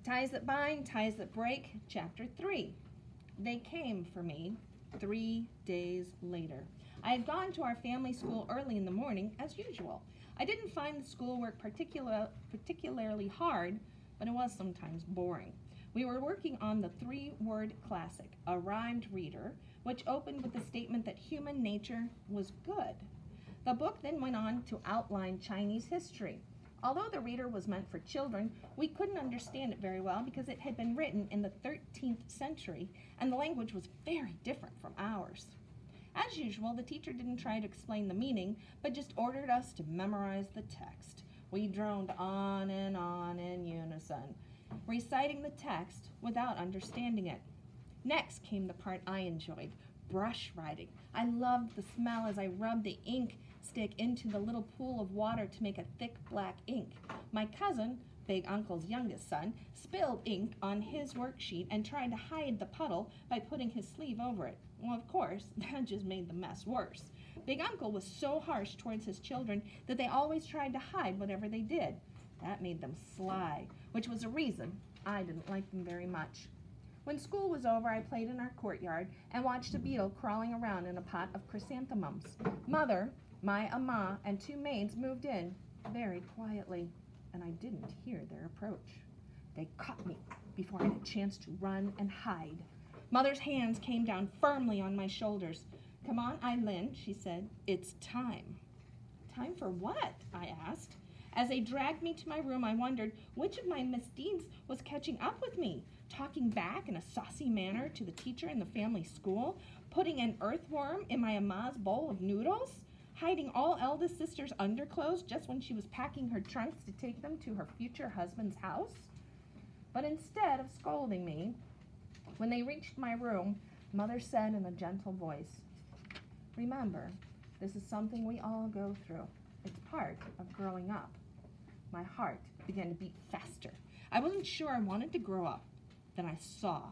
Ties that bind, ties that break, chapter 3. They came for me 3 days later. I had gone to our family school early in the morning, as usual. I didn't find the schoolwork particularly hard, but it was sometimes boring. We were working on the 3-word classic, A Rhymed Reader, which opened with the statement that human nature was good. The book then went on to outline Chinese history. Although the reader was meant for children, we couldn't understand it very well because it had been written in the 13th century and the language was very different from ours. As usual, the teacher didn't try to explain the meaning, but just ordered us to memorize the text. We droned on in unison, reciting the text without understanding it. Next came the part I enjoyed, brush writing. I loved the smell as I rubbed the ink stick into the little pool of water to make a thick black ink. My cousin, Big Uncle's youngest son, spilled ink on his worksheet and tried to hide the puddle by putting his sleeve over it. Well, of course, that just made the mess worse. Big Uncle was so harsh towards his children that they always tried to hide whatever they did. That made them sly, which was a reason I didn't like them very much. When school was over, I played in our courtyard and watched a beetle crawling around in a pot of chrysanthemums. Mother, my ama, and 2 maids moved in very quietly, and I didn't hear their approach. They caught me before I had a chance to run and hide. Mother's hands came down firmly on my shoulders. "Come on, Eileen," she said. "It's time." "Time for what?" I asked. As they dragged me to my room, I wondered which of my misdeeds was catching up with me, talking back in a saucy manner to the teacher in the family school, putting an earthworm in my ama's bowl of noodles, hiding all eldest sister's underclothes just when she was packing her trunks to take them to her future husband's house. But instead of scolding me, when they reached my room, Mother said in a gentle voice, "Remember, this is something we all go through. It's part of growing up." My heart began to beat faster. I wasn't sure I wanted to grow up. Then I saw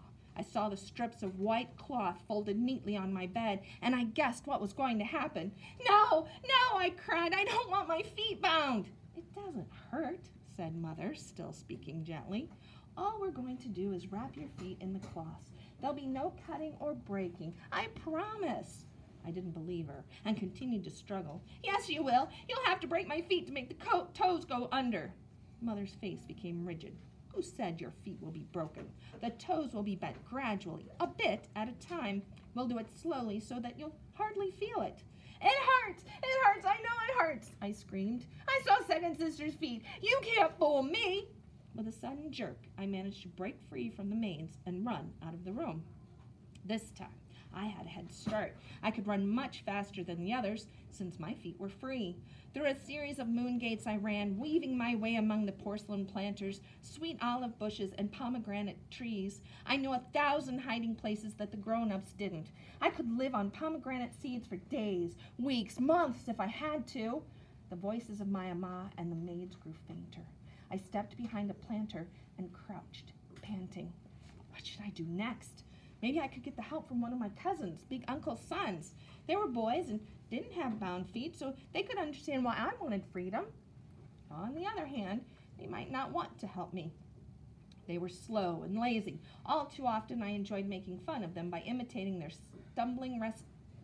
the strips of white cloth folded neatly on my bed, and I guessed what was going to happen. "No, no," I cried. "I don't want my feet bound." "It doesn't hurt," said Mother, still speaking gently. "All we're going to do is wrap your feet in the cloths. There'll be no cutting or breaking. I promise." I didn't believe her and continued to struggle. "Yes, you will. You'll have to break my feet to make the toes go under." Mother's face became rigid. "Who said your feet will be broken? The toes will be bent gradually, a bit at a time. We'll do it slowly so that you'll hardly feel it." "It hurts! It hurts! I know it hurts!" I screamed. "I saw second sister's feet. You can't fool me!" With a sudden jerk, I managed to break free from the maids and run out of the room. This time, I had a head start. I could run much faster than the others, since my feet were free. Through a series of moon gates I ran, weaving my way among the porcelain planters, sweet olive bushes, and pomegranate trees. I knew 1,000 hiding places that the grown-ups didn't. I could live on pomegranate seeds for days, weeks, months if I had to. The voices of my ama and the maids grew fainter. I stepped behind a planter and crouched, panting. What should I do next? Maybe I could get the help from one of my cousins, Big Uncle's sons. They were boys and didn't have bound feet, so they could understand why I wanted freedom. On the other hand, they might not want to help me. They were slow and lazy. All too often I enjoyed making fun of them by imitating their stumbling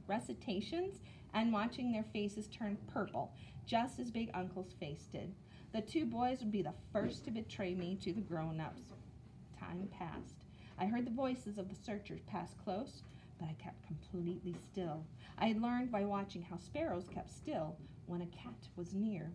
recitations and watching their faces turn purple, just as Big Uncle's face did. The 2 boys would be the first to betray me to the grown-ups. Time passed. I heard the voices of the searchers pass close, but I kept completely still. I had learned by watching how sparrows kept still when a cat was near.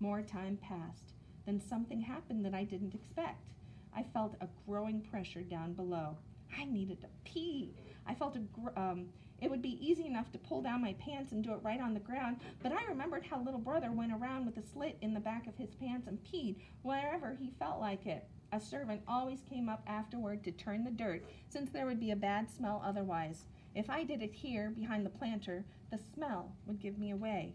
More time passed. Then something happened that I didn't expect. I felt a growing pressure down below. I needed to pee. I felt it would be easy enough to pull down my pants and do it right on the ground, but I remembered how little brother went around with a slit in the back of his pants and peed wherever he felt like it. A servant always came up afterward to turn the dirt, since there would be a bad smell otherwise. If I did it here, behind the planter, the smell would give me away.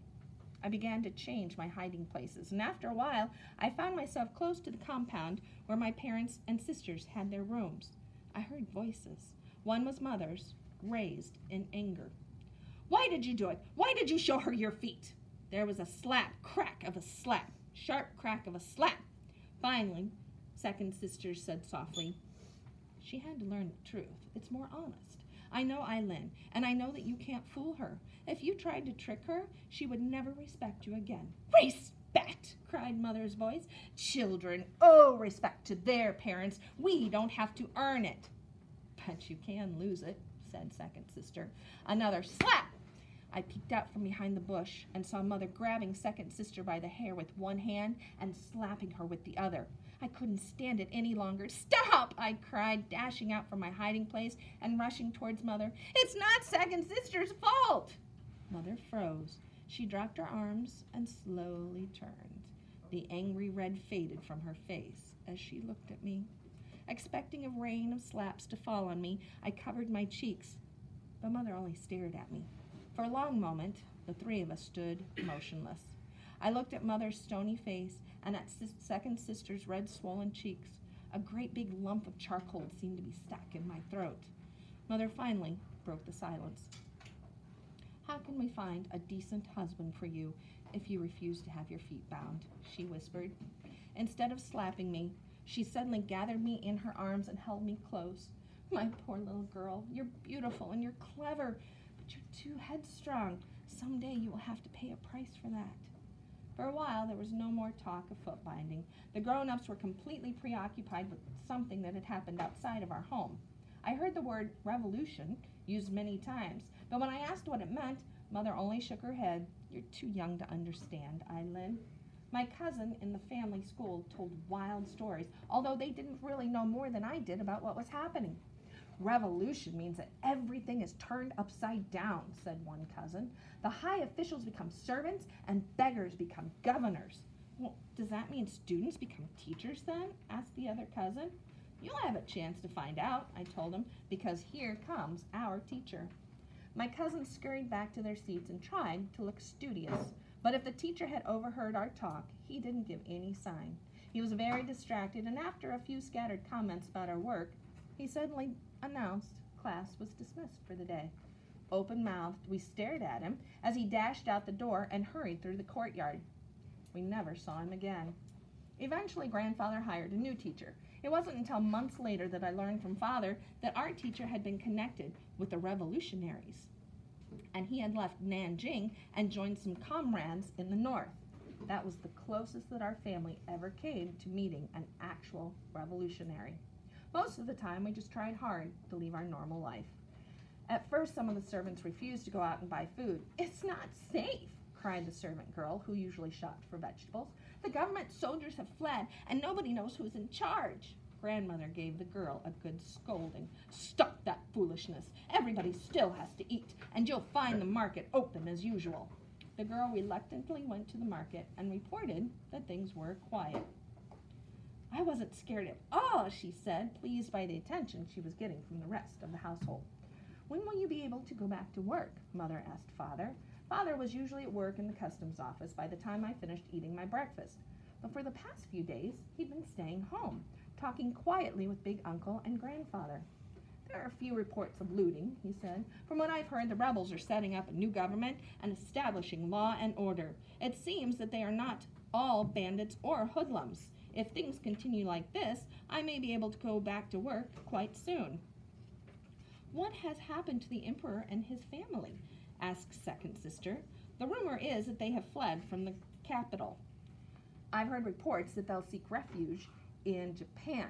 I began to change my hiding places, and after a while, I found myself close to the compound where my parents and sisters had their rooms. I heard voices. One was Mother's, raised in anger. "Why did you do it? Why did you show her your feet?" There was a slap, crack of a slap, sharp crack of a slap. Finally, second sister said softly. She had to learn the truth. It's more honest. I know Eileen, and I know that you can't fool her. If you tried to trick her, she would never respect you again. Respect, cried Mother's voice. Children owe respect to their parents. We don't have to earn it. But you can lose it, said second sister. Another slap. I peeked out from behind the bush and saw Mother grabbing second sister by the hair with one hand and slapping her with the other. I couldn't stand it any longer. Stop, I cried, dashing out from my hiding place and rushing towards Mother. It's not second sister's fault. Mother froze. She dropped her arms and slowly turned. The angry red faded from her face as she looked at me. Expecting a rain of slaps to fall on me, I covered my cheeks, but Mother only stared at me. For a long moment, the three of us stood motionless. I looked at Mother's stony face and at second sister's red swollen cheeks. A great big lump of charcoal seemed to be stuck in my throat. Mother finally broke the silence. How can we find a decent husband for you if you refuse to have your feet bound? She whispered. Instead of slapping me, she suddenly gathered me in her arms and held me close. My poor little girl, you're beautiful and you're clever, but you're too headstrong. Someday you will have to pay a price for that. For a while, there was no more talk of foot binding. The grown-ups were completely preoccupied with something that had happened outside of our home. I heard the word revolution used many times, but when I asked what it meant, Mother only shook her head. You're too young to understand, Eileen. My cousin in the family school told wild stories, although they didn't really know more than I did about what was happening. Revolution means that everything is turned upside down, said one cousin. The high officials become servants and beggars become governors. Well, does that mean students become teachers then? Asked the other cousin. You'll have a chance to find out, I told him, because here comes our teacher. My cousins scurried back to their seats and tried to look studious, but if the teacher had overheard our talk, he didn't give any sign. He was very distracted, and after a few scattered comments about our work, he suddenly announced class was dismissed for the day. Open-mouthed, we stared at him as he dashed out the door and hurried through the courtyard. We never saw him again. Eventually, Grandfather hired a new teacher. It wasn't until months later that I learned from Father that our teacher had been connected with the revolutionaries, and he had left Nanjing and joined some comrades in the north. That was the closest that our family ever came to meeting an actual revolutionary. Most of the time, we just tried hard to leave our normal life. At first, some of the servants refused to go out and buy food. It's not safe, cried the servant girl, who usually shopped for vegetables. The government soldiers have fled, and nobody knows who's in charge. Grandmother gave the girl a good scolding. Stop that foolishness. Everybody still has to eat, and you'll find the market open as usual. The girl reluctantly went to the market and reported that things were quiet. I wasn't scared at all, she said, pleased by the attention she was getting from the rest of the household. When will you be able to go back to work? Mother asked Father. Father was usually at work in the customs office by the time I finished eating my breakfast. But for the past few days, he'd been staying home, talking quietly with Big Uncle and Grandfather. There are a few reports of looting, he said. From what I've heard, the rebels are setting up a new government and establishing law and order. It seems that they are not all bandits or hoodlums. If things continue like this, I may be able to go back to work quite soon. What has happened to the Emperor and his family? Asked second sister. The rumor is that they have fled from the capital. I've heard reports that they'll seek refuge in Japan.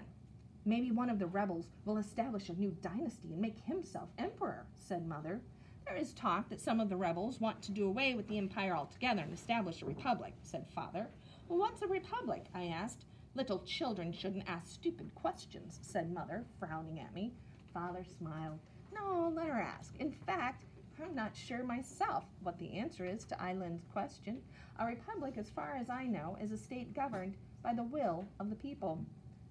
Maybe one of the rebels will establish a new dynasty and make himself emperor, said Mother. There is talk that some of the rebels want to do away with the empire altogether and establish a republic, said Father. Well, what's a republic? I asked. Little children shouldn't ask stupid questions, said Mother, frowning at me. Father smiled. No, let her ask. In fact, I'm not sure myself what the answer is to Eileen's question. A republic, as far as I know, is a state governed by the will of the people.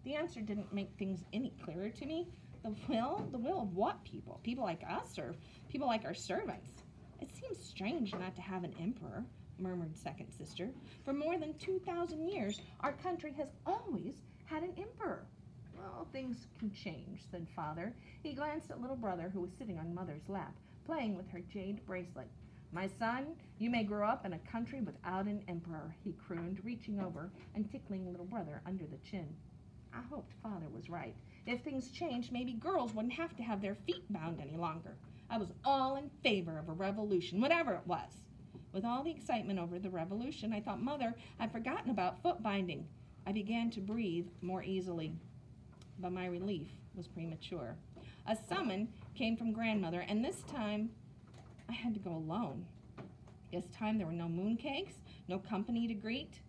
The answer didn't make things any clearer to me. The will? The will of what people? People like us or people like our servants? It seems strange not to have an emperor, murmured second sister. For more than 2,000 years, our country has always had an emperor. Well, things can change, said Father. He glanced at little brother who was sitting on Mother's lap, playing with her jade bracelet. My son, you may grow up in a country without an emperor, he crooned, reaching over and tickling little brother under the chin. I hoped Father was right. If things changed, maybe girls wouldn't have to have their feet bound any longer. I was all in favor of a revolution, whatever it was. With all the excitement over the revolution, I thought Mother had forgotten about foot binding. I began to breathe more easily, but my relief was premature. A summons came from Grandmother, and this time I had to go alone. This time there were no mooncakes, no company to greet.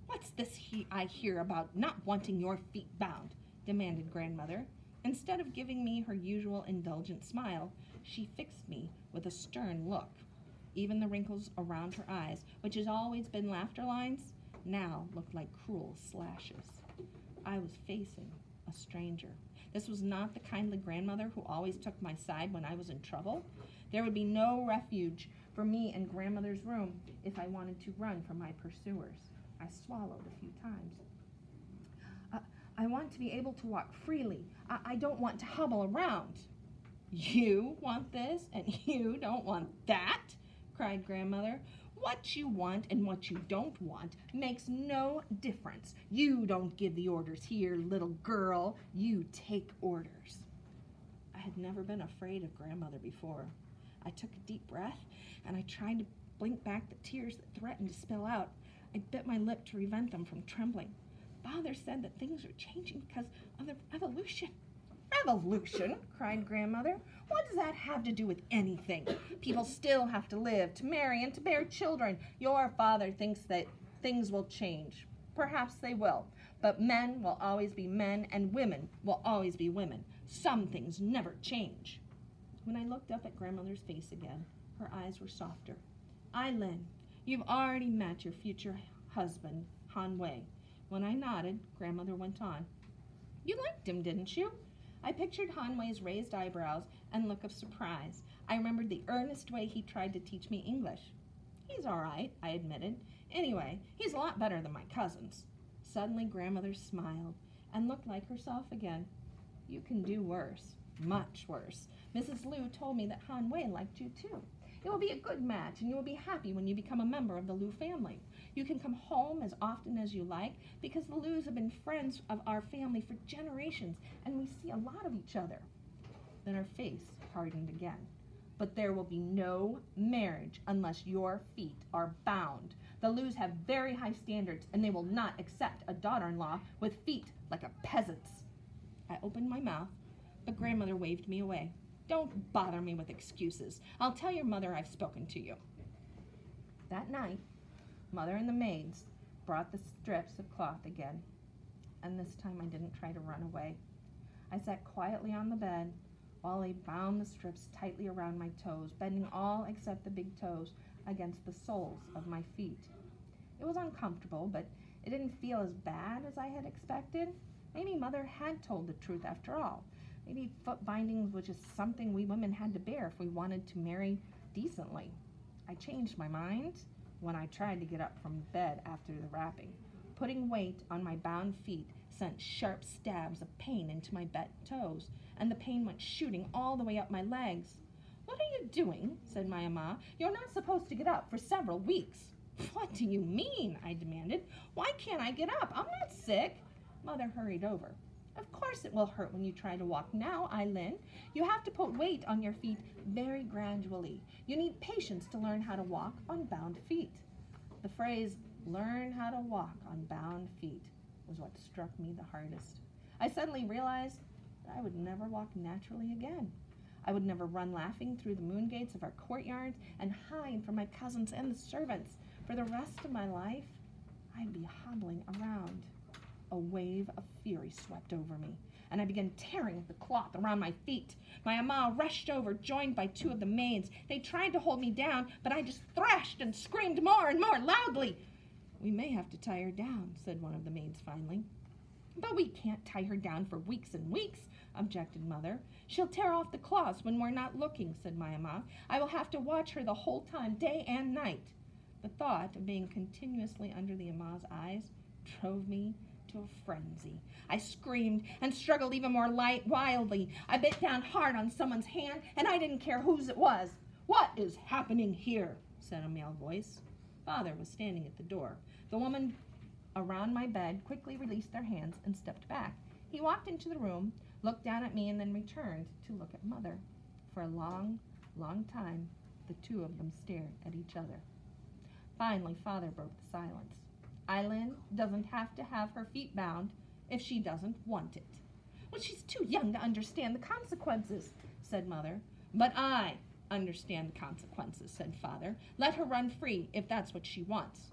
"What's this I hear about not wanting your feet bound?" demanded Grandmother. Instead of giving me her usual indulgent smile, she fixed me with a stern look. Even the wrinkles around her eyes, which had always been laughter lines, now looked like cruel slashes. I was facing a stranger. This was not the kindly grandmother who always took my side when I was in trouble. There would be no refuge for me in Grandmother's room if I wanted to run from my pursuers. I swallowed a few times. I want to be able to walk freely. I don't want to hobble around." "You want this and you don't want that?" cried Grandmother. "What you want and what you don't want makes no difference. You don't give the orders here, little girl. You take orders." I had never been afraid of Grandmother before. I took a deep breath and I tried to blink back the tears that threatened to spill out. I bit my lip to prevent them from trembling. Father said that things are changing because of the revolution. "Revolution?" cried Grandmother. "What does that have to do with anything? People still have to live, to marry, and to bear children. Your father thinks that things will change. Perhaps they will. But men will always be men, and women will always be women. Some things never change." When I looked up at Grandmother's face again, her eyes were softer. "Ai-len, you've already met your future husband, Han Wei." When I nodded, Grandmother went on. "You liked him, didn't you?" I pictured Han Wei's raised eyebrows and look of surprise. I remembered the earnest way he tried to teach me English. "He's all right," I admitted. "Anyway, he's a lot better than my cousins." Suddenly, Grandmother smiled and looked like herself again. "You can do worse, much worse. Mrs. Liu told me that Han Wei liked you too. It will be a good match, and you will be happy when you become a member of the Liu family. You can come home as often as you like, because the Lius have been friends of our family for generations, and we see a lot of each other." Then her face hardened again. "But there will be no marriage unless your feet are bound. The Lius have very high standards, and they will not accept a daughter-in-law with feet like a peasant's." I opened my mouth, but Grandmother waved me away. "Don't bother me with excuses. I'll tell your mother I've spoken to you." That night, Mother and the maids brought the strips of cloth again, and this time I didn't try to run away. I sat quietly on the bed while they bound the strips tightly around my toes, bending all except the big toes against the soles of my feet. It was uncomfortable, but it didn't feel as bad as I had expected. Maybe Mother had told the truth after all. Maybe foot bindings was just something we women had to bear if we wanted to marry decently. I changed my mind when I tried to get up from bed after the wrapping. Putting weight on my bound feet sent sharp stabs of pain into my bent toes, and the pain went shooting all the way up my legs. "What are you doing?" said my ama. "You're not supposed to get up for several weeks." "What do you mean?" I demanded. "Why can't I get up? I'm not sick." Mother hurried over. "Of course it will hurt when you try to walk now, Ai-len. You have to put weight on your feet very gradually. You need patience to learn how to walk on bound feet." The phrase, "learn how to walk on bound feet," was what struck me the hardest. I suddenly realized that I would never walk naturally again. I would never run laughing through the moon gates of our courtyards and hide from my cousins and the servants. For the rest of my life, I'd be hobbling around. A wave of fury swept over me, and I began tearing the cloth around my feet. My ama rushed over, joined by two of the maids. They tried to hold me down, but I just thrashed and screamed more and more loudly. "We may have to tie her down," said one of the maids finally. "But we can't tie her down for weeks and weeks," objected Mother. "She'll tear off the cloths when we're not looking," said my ama. "I will have to watch her the whole time, day and night." The thought of being continuously under the ama's eyes drove me to a frenzy. I screamed and struggled even more wildly. I bit down hard on someone's hand, and I didn't care whose it was. "What is happening here?" said a male voice. Father was standing at the door. The woman around my bed quickly released their hands and stepped back. He walked into the room, looked down at me, and then returned to look at Mother. For a long, long time, the two of them stared at each other. Finally, Father broke the silence. Eileen doesn't have to have her feet bound if she doesn't want it. Well, she's too young to understand the consequences, said Mother. But I understand the consequences, said Father. Let her run free if that's what she wants.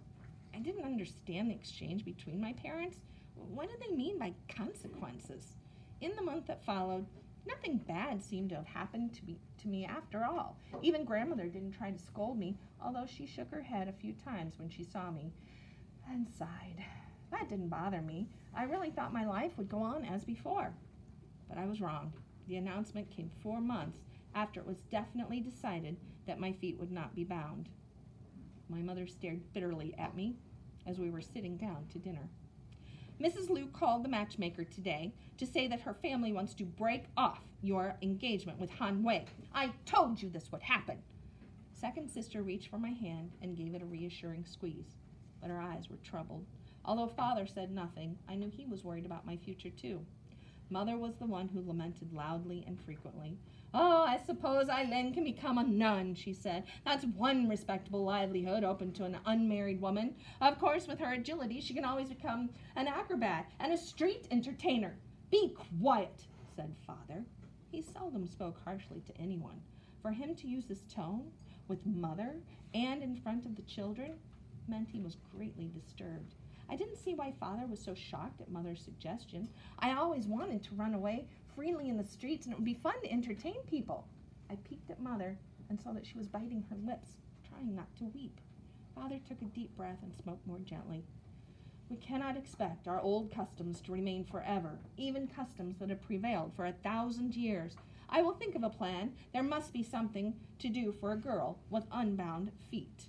I didn't understand the exchange between my parents. What did they mean by consequences? In the month that followed, nothing bad seemed to have happened to me after all. Even Grandmother didn't try to scold me, although she shook her head a few times when she saw me and sighed. That didn't bother me. I really thought my life would go on as before. But I was wrong. The announcement came 4 months after it was definitely decided that my feet would not be bound. My mother stared bitterly at me as we were sitting down to dinner. Mrs. Liu called the matchmaker today to say that her family wants to break off your engagement with Han Wei. I told you this would happen. Second sister reached for my hand and gave it a reassuring squeeze, but her eyes were troubled. Although Father said nothing, I knew he was worried about my future too. Mother was the one who lamented loudly and frequently. Oh, I suppose Eileen can become a nun, she said. That's one respectable livelihood open to an unmarried woman. Of course, with her agility, she can always become an acrobat and a street entertainer. Be quiet, said Father. He seldom spoke harshly to anyone. For him to use this tone with Mother and in front of the children meant he was greatly disturbed. I didn't see why Father was so shocked at Mother's suggestion. I always wanted to run away freely in the streets, and it would be fun to entertain people. I peeked at Mother and saw that she was biting her lips, trying not to weep. Father took a deep breath and spoke more gently. We cannot expect our old customs to remain forever, even customs that have prevailed for 1,000 years. I will think of a plan. There must be something to do for a girl with unbound feet.